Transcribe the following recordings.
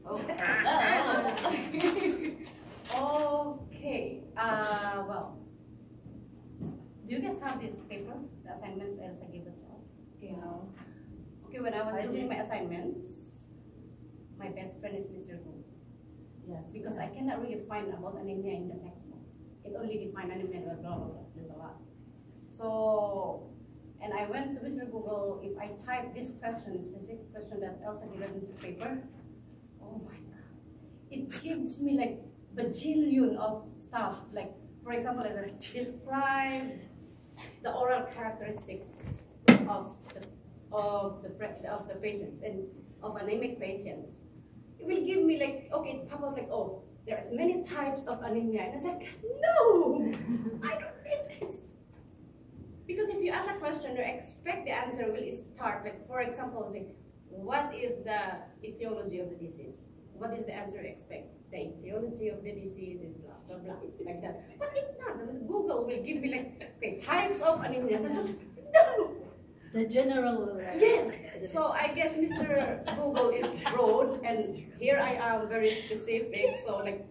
Okay. Okay. Well, do you guys have this paper, the assignments Elsa gave it all? Yeah. Okay, when I was doing my assignments, my best friend is Mr. Wu. Yes. Because I cannot really find about anemia in the textbook. It only defines anemia, blah, blah, blah. There's a lot. So, and I went to Mr. Google, if I type this question, specific question that Elsa gives in the paper, oh my God. It gives me like bajillion of stuff. Like, for example, like describe the oral characteristics of the patients and of anemic patients. It will give me like, okay, pop up like, oh, there are many types of anemia. And I was like, no, I don't need this. Because if you ask a question, you expect the answer will start, like, for example, say, what is the etiology of the disease? What is the answer you expect? The etiology of the disease is blah, blah, blah, like that. But it's not. Google will give me like, okay, types of anemia. No. The general. Yes. So I guess Mr. Google is broad, and here I am very specific. So like,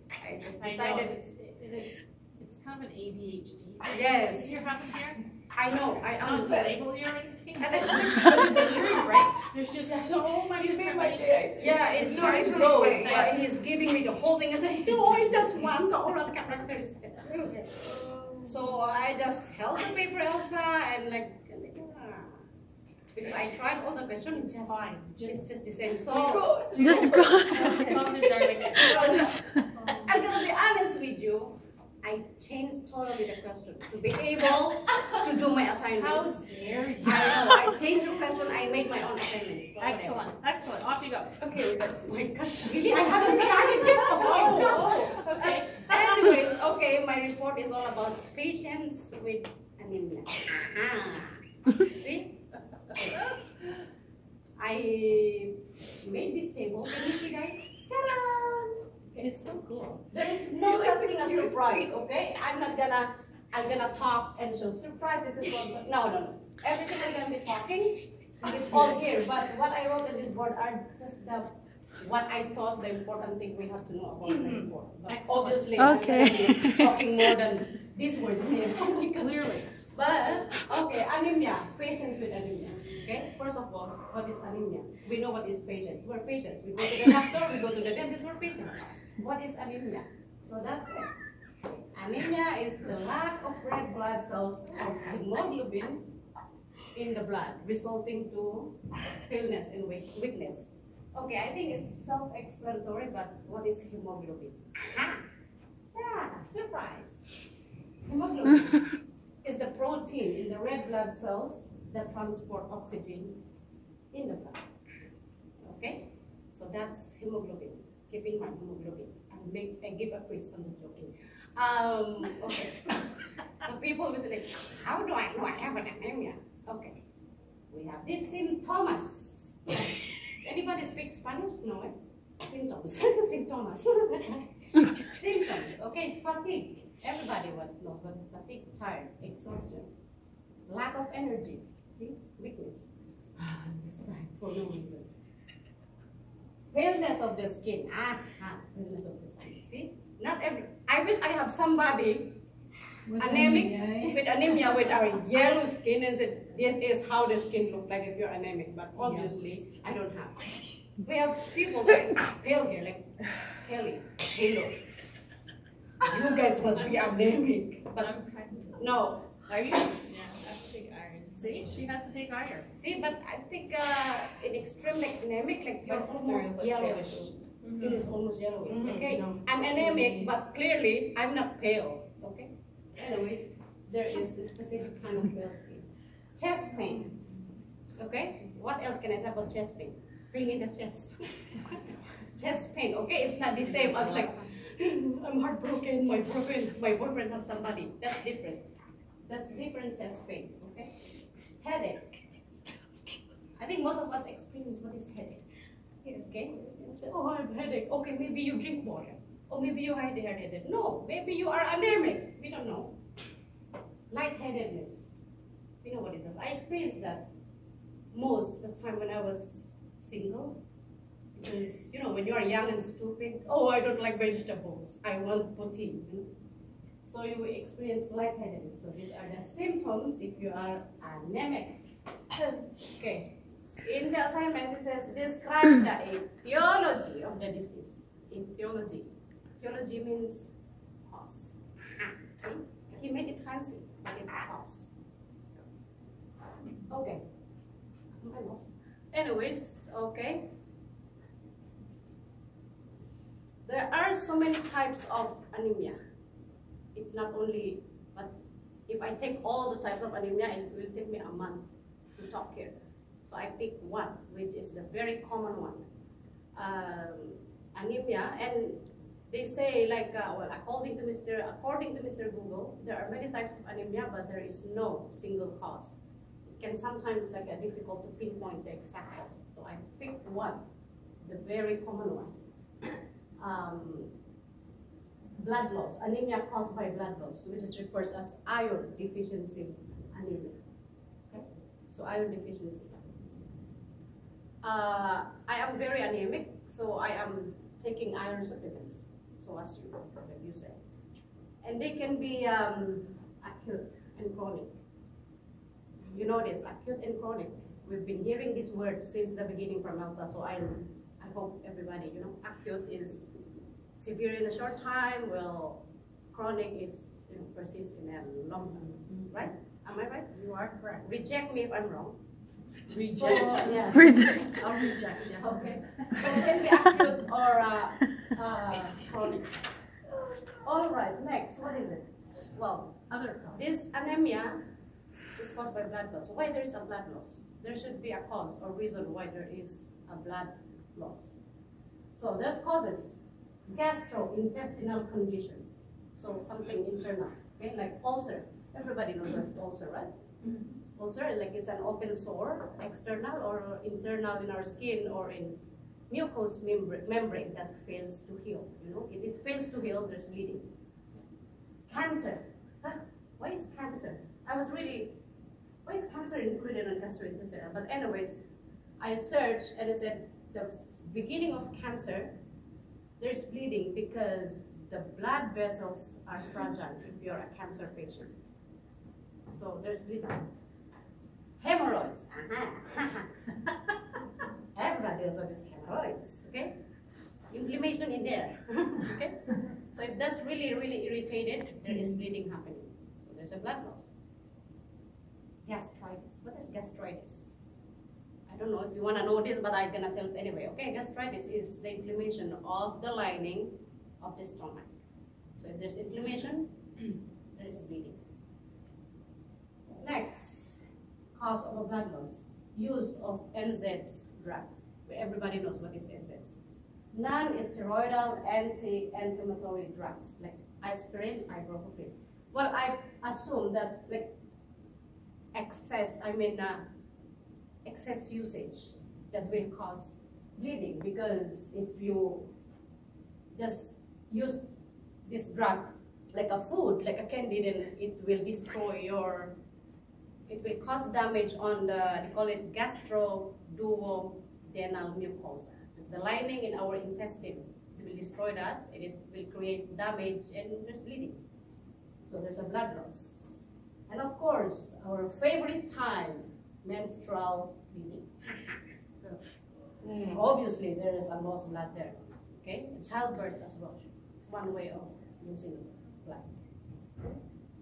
I just decided. It's kind of an ADHD. Yes. You're having here. I know. I am. Not to label you or anything. And it's true, right? There's just so much information. Yeah, it's very broad. He's giving me the whole thing. I said, no, I just want the oral characteristics. So I just held the paper, Elsa, and like. Because I tried all the questions, it's fine. It's just the same. So Just go. It's on the darling. I'm gonna be honest with you. I changed totally the question to be able to do my assignments. How dare you? I know. I changed the question. I made my own assignments. Excellent, excellent. Off you go. Okay. My God, really? I haven't started yet. Oh, okay. Anyways, okay. My report is all about patients with anemia. See? I made this table. Can you see, guys? Ta-da! It's so cool. There is no such thing as surprise, okay? I'm gonna talk and show surprise. This is what. No. Everything I'm gonna be talking is all here. But what I wrote on this board are just what I thought the important thing we have to know about the report. But obviously, okay. I'm gonna be talking more than these words here. Clearly. But okay, anemia. Patients with anemia. Okay, first of all, what is anemia? We know what is patients. We're patients. We go to the doctor, we go to the dentist, we're patients. What is anemia? So that's it. Anemia is the lack of red blood cells of hemoglobin in the blood, resulting to paleness and weakness. Okay, I think it's self-explanatory, but what is hemoglobin? Aha! Yeah, surprise! Hemoglobin is the protein in the red blood cells that transport oxygen in the blood. Okay? So that's hemoglobin. Keep in mind hemoglobin. I give a quiz, I'm just joking. Okay. So people will say, like, how do I know I have an anemia? Okay. We have these symptoms. Does anybody speak Spanish? No, eh? Symptoms. Symptoms. Symptoms. Okay, fatigue. Everybody knows what is fatigue. Tired, exhaustion, lack of energy. See? Weakness. This time for no reason. Paleness of the skin. Paleness of the skin. See? Not every. I wish I have somebody anemic with anemia with our yellow skin and said, this is how the skin looks like if you're anemic. But obviously, I don't have. We have people that are pale here, like Kelly, Taylor. You guys must be anemic. But I'm kind of. no. Are you? Yeah, I have to take iron. See, she has to take iron. See, but I think in extreme like anemic, like you're almost yellowish. Skin is almost yellowish. Okay, I'm anemic, but clearly I'm not pale. Okay. Anyways, there is a specific kind of pale skin. Chest pain. Okay. What else can I say about chest pain? Pain in the chest. Chest pain. Okay, it's not the same as like I'm heartbroken. My boyfriend have somebody. That's different. That's different chest pain. Okay. Headache. I think most of us experience what is headache. Yes, okay? Oh, I have headache. Okay, maybe you drink water. Or maybe you are dehydrated. No, maybe you are anemic. We don't know. Lightheadedness. You know what it is. I experienced that most of the time when I was single. is, you know, when you are young and stupid, oh, I don't like vegetables, I want protein. You know? So you will experience lightheadedness. So these are the symptoms if you are anemic. Okay. In the assignment, it says describe the etiology of the disease. Etiology. Etiology means cause. See? He made it fancy, but it's cause. Okay. Anyways, okay. There are so many types of anemia. It's not only, but if I take all the types of anemia, it will take me a month to talk here. So I pick one, which is the very common one. Anemia, and they say like, well, according to Mr. Google, there are many types of anemia, but there is no single cause. It can sometimes like difficult to pinpoint the exact cause. So I picked one, the very common one. Blood loss, anemia caused by blood loss, which is refers as iron deficiency anemia. Okay? So iron deficiency. I am very anemic, so I am taking iron supplements. So as you said, and they can be acute and chronic. You know this, acute and chronic. We've been hearing this word since the beginning from Elsa. So I hope everybody, you know, acute is severe in a short time, well, chronic is, you know, persists in a long time, right? Am I right? You are correct. Reject me if I'm wrong. Reject. So, yeah. Reject. I'll reject, yeah, okay. So it can be acute or chronic. All right, next, what is it? Well, this anemia is caused by blood loss. Why there is a blood loss? There should be a cause or reason why there is a blood loss. So there's causes. Gastrointestinal condition, so something internal, okay, like ulcer. Everybody knows what's ulcer, right? Mm-hmm. Ulcer, like it's an open sore, external or internal in our skin or in mucous membrane that fails to heal. You know, if it fails to heal, there's bleeding. Cancer. Huh? Why is cancer? Why is cancer included in gastrointestinal? But anyways, I searched and it said the beginning of cancer. There's bleeding because the blood vessels are fragile if you're a cancer patient. So there's bleeding. Hemorrhoids. Everybody knows what is hemorrhoids, okay? Inflammation in there, okay? So if that's really, really irritated, there is bleeding happening. So there's a blood loss. Gastritis. What is gastritis? I don't know if you want to know this, but I'm going to tell it anyway. Okay, gastritis is the inflammation of the lining of the stomach. So if there's inflammation, there is bleeding. Next, cause of a blood loss. Use of NSAIDs drugs. Everybody knows what is NSAIDs. Non-steroidal anti-inflammatory drugs like aspirin, ibuprofen. Well, I assume that like excess usage that will cause bleeding, because if you just use this drug like a food, like a candy, then it will destroy your, it will cause damage on the, they call it gastroduodenal mucosa. It's the lining in our intestine. It will destroy that and it will create damage and there's bleeding. So there's a blood loss. And of course, our favorite time, menstrual bleeding. Obviously, there is a lost blood there. Okay, childbirth as well. It's one way of losing blood.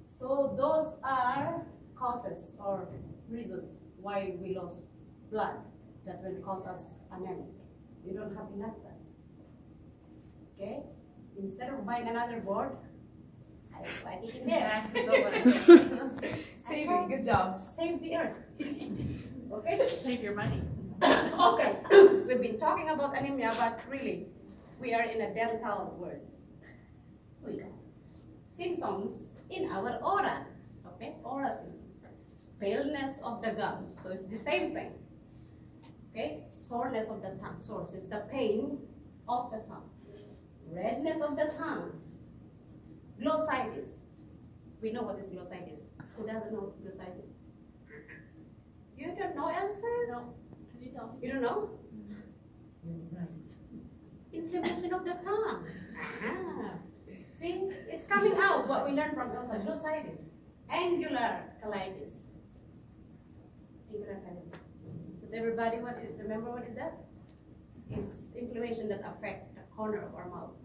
So those are causes or reasons why we lose blood that will cause us anemic. We don't have enough blood. Okay, instead of buying another board, I put it in there. Save it. Good job. Save the earth. Okay? Save your money. Okay. We've been talking about anemia, but really, we are in a dental world. Symptoms in our oral. Okay? Oral symptoms. Paleness of the gums. So it's the same thing. Okay? Soreness of the tongue. Soreness is the pain of the tongue. Redness of the tongue. Glossitis. We know what is glossitis. Who doesn't know what is glossitis? You don't know, Elsa? No. Can you tell me? You don't know? Right. Inflammation of the tongue. Aha. See, it's coming out what we learned from glossitis. Angular colitis. Angular colitis. Does everybody remember what is that? It's inflammation that affect the corner of our mouth.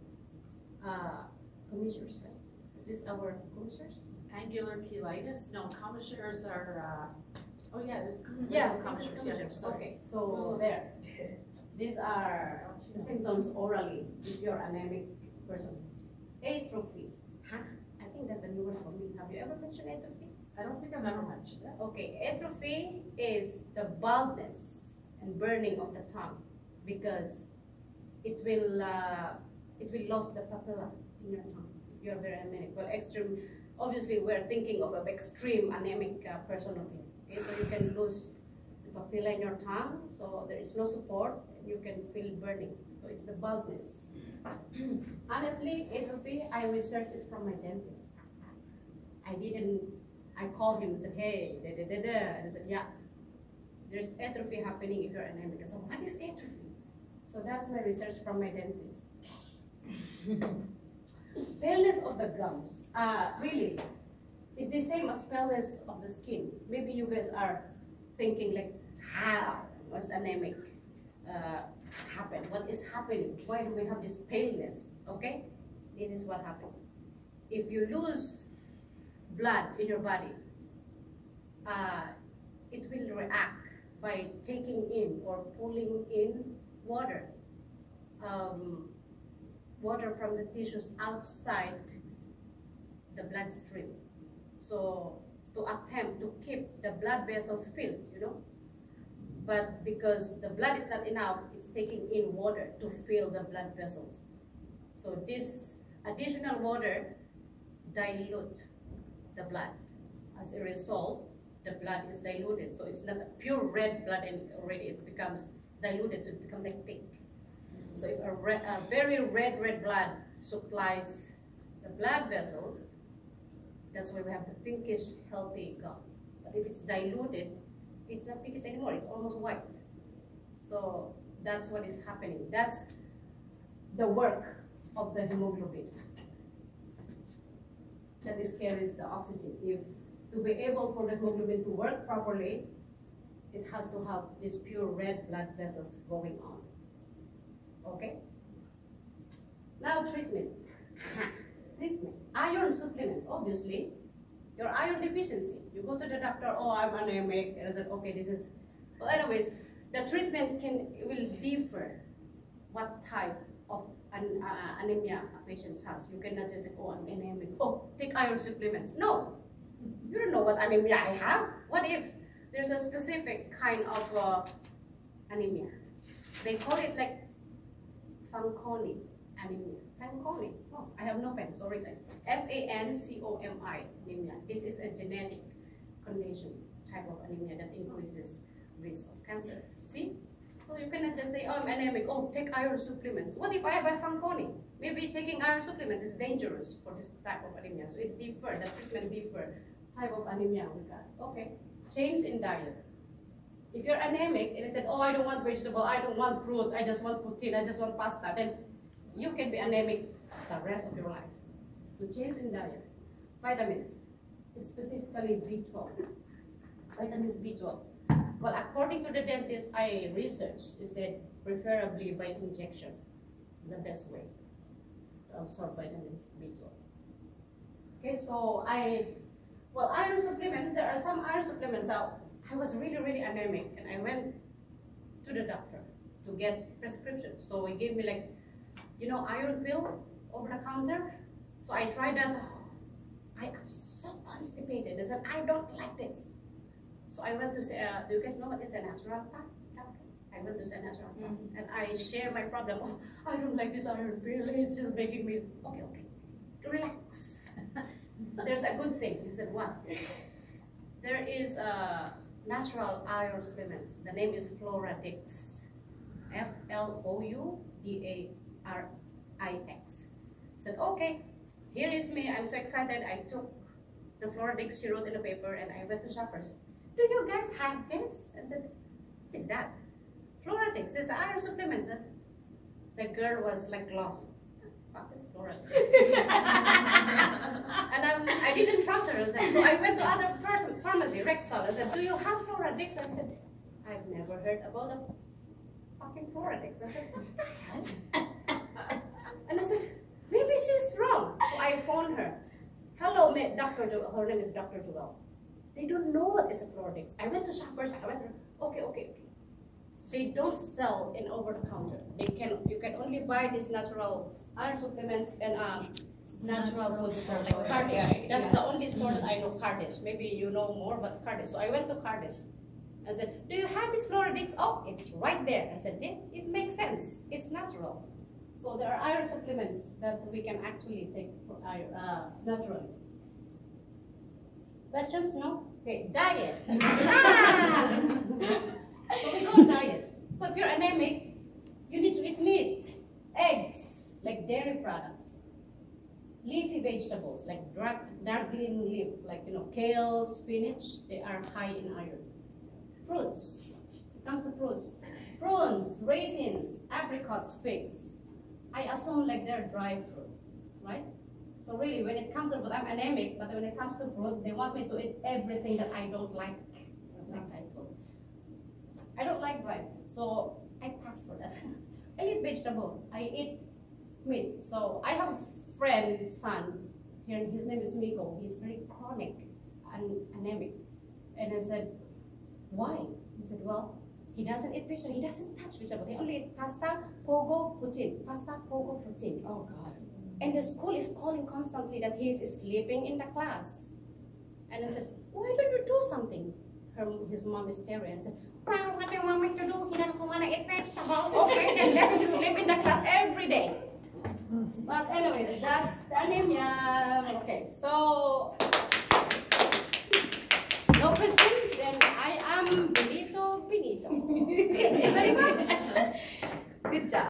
Commissures, right? Is this our commissures? Angular cheilitis? No, commissures are, oh yeah, this Yeah, commissures, this is yes, commissures. sorry. Okay, so there. These are the symptoms orally if you're anemic person. Atrophy. Huh? I think that's a new word for me. Have you ever mentioned atrophy? I don't think I've ever mentioned it. Okay, atrophy is the baldness and burning of the tongue because it will lose the papilla in your tongue. If you're very anemic. Well, extreme. Obviously, we're thinking of an extreme anemic person. Okay, so you can lose the papilla in your tongue, so there is no support, and you can feel burning. So it's the baldness. Honestly, atrophy, I researched it from my dentist. I called him and said, hey, And I said, yeah, there's atrophy happening if you're anemic. I said, what is atrophy? So that's my research from my dentist. Paleness of the gums. Really, it's the same as paleness of the skin. Maybe you guys are thinking like, how was anemic happen? What is happening? Why do we have this paleness? Okay, this is what happened. If you lose blood in your body, it will react by taking in or pulling in water. Water from the tissues outside the bloodstream. So to attempt to keep the blood vessels filled, But because the blood is not enough, it's taking in water to fill the blood vessels. So this additional water dilute the blood. As a result, the blood is diluted. So it's not a pure red blood and already it becomes diluted, so it becomes like pink. So if a very red blood supplies the blood vessels, that's why we have the pinkish healthy gum. But if it's diluted, it's not pinkish anymore, it's almost white. So that's what is happening. That's the work of the hemoglobin. That is carries the oxygen. If to be able for the hemoglobin to work properly, it has to have these pure red blood vessels going on. Okay? Now treatment. Treatment. Iron supplements, obviously. Your iron deficiency. You go to the doctor, oh, I'm anemic. And I said, okay, this is. Well, anyways, the treatment will differ what type of anemia a patient has. You cannot just say, oh, I'm anemic. Oh, take iron supplements. No. You don't know what anemia I have. What if there's a specific kind of anemia? They call it like Fanconi anemia. Fanconi. Oh, I have no pen. Sorry, guys. F-A-N-C-O-M-I anemia. This is a genetic condition type of anemia that increases risk of cancer. See? So you cannot just say, oh, I'm anemic. Oh, take iron supplements. What if I have a Fanconi? Maybe taking iron supplements is dangerous for this type of anemia. So it differ. The treatment differ. Type of anemia we got. Okay. Change in diet. If you're anemic and it said, oh, I don't want vegetable, I don't want fruit, I just want protein, I just want pasta, then you can be anemic the rest of your life. So change in diet. Vitamins, specifically B12. Vitamins B12. Well, according to the dentist I researched, it said preferably by injection, the best way to absorb vitamins B12. Okay, so iron supplements, there are some iron supplements out. I was really anemic and I went to the doctor to get prescription. So he gave me like, iron pill over the counter. So I tried that. Oh, I am so constipated. I said, I don't like this. So I went to say, do you guys know what is a natural path? I went to say natural path. And I share my problem. Oh, I don't like this iron pill. It's just making me, okay, relax. There's a good thing. He said, what? There is a natural iron supplements. The name is Floradix. Flourarix. Said, okay, here is me. I'm so excited. I took the Floradix she wrote in the paper and I went to Shoppers. Do you guys have this? I said, what is that? Fluoretics, it's iron supplements. The girl was like lost. Fuck is fluoretics? And I didn't trust her. So I went to other pharmacy, Rexall. I said, do you have fluoretics? I said, I've never heard about the fucking fluoretics. I said, what? And I said, maybe she's wrong. So I phoned her. Hello, Dr. Joel. Her name is Dr. Joel. They don't know what is a fluoretics. I went to Shoppers. I went to, okay. They don't sell in over the counter. You can only buy these natural iron supplements and natural food stores like Cardish. That's the only store that I know, Cardish. Maybe you know more, but Cardish. So I went to Cardish. I said, do you have this fluoretics? Oh, it's right there. I said, yeah, it makes sense. It's natural. So there are iron supplements that we can actually take naturally. Questions? No? Okay, diet. So we go diet. So if you're anemic, you need to eat meat, eggs, like dairy products, leafy vegetables, like dark green leaf, like kale, spinach. They are high in iron. Fruits. It comes to fruits. Prunes, raisins, apricots, figs. I assume like they're dry fruit, right? So really, when it comes to fruit, I'm anemic, but when it comes to fruit, they want me to eat everything that I don't like dry fruit. I don't like dry fruit, so I pass for that. I eat vegetable. I eat meat. So I have a friend, son, here. His name is Miko. He's very chronic and anemic. And I said, why? He said, well, he doesn't eat fish. He doesn't touch vegetable. He only eat pasta, pogo, poutine. Pasta, pogo, poutine. Oh God. And the school is calling constantly that he is sleeping in the class. And I said, why don't you do something? His mom is Terry and said, well, what do you want me to do? He doesn't want to eat vegetables. Okay, then let him sleep in the class every day. But anyways, that's the anemia. Okay, so no question? Then I am Benito. Thank you very much. Good job.